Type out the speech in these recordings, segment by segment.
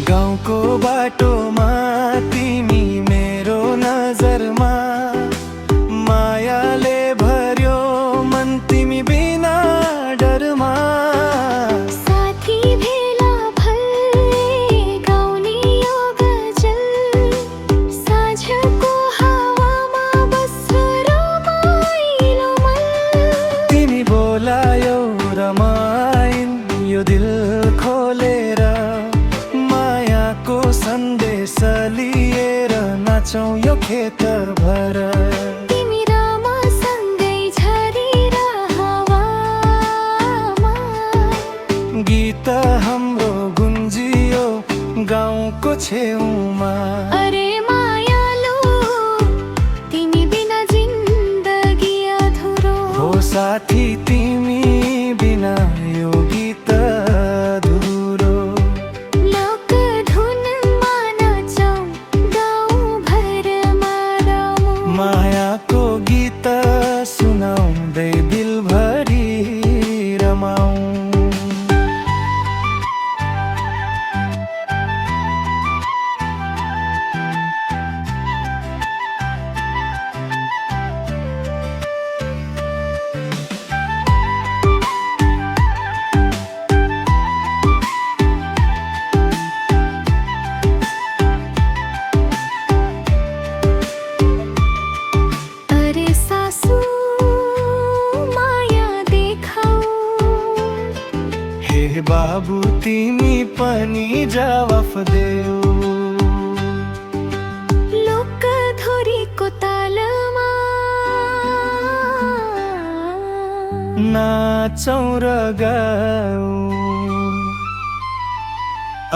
गाउँको बाटोमा तिमी मेरो नजरमा, मायाले भर्यो मन तिमी बिना डरमा। साथी भेला भए गाउने यो गजल, साँझको हावामा बस्छ रमाइलो मन। तिमी बोलायौ रमाइन् यो दिल खोलेर, मायाको सन्देश लिएर नाचौँ यो खेत भर। तिमी र म सँगै झरेर हावामा, गीत हाम्रो गुन्जियो गाउँको छेउमा। अरे मायालु तिमी बिना जिन्दगी अधुरो। हो साथी तिमी बिना यो गीत अधुरो। लोकधुनमा नाचौँ गाउँभरमा रमौँ। मायाको गीत सुनाउँदै दिलभरि रमाऊँ। अरे सासू माया देखाऊ, हे बाबु तिमी पनि जवाफ देऊ। लोकधोरीको तालमा नाचौँ र गाऊँ।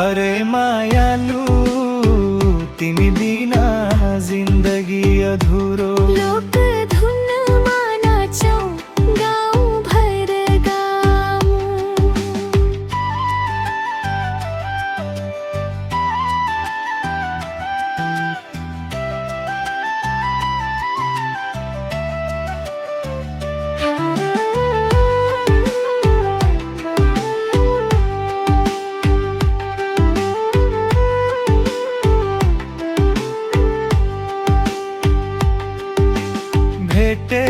अरे मायालु तिमी बिना जिन्दगी अधुरो। लोकधुनमा नाचौँ गाउँभर गाऊँ। भेटे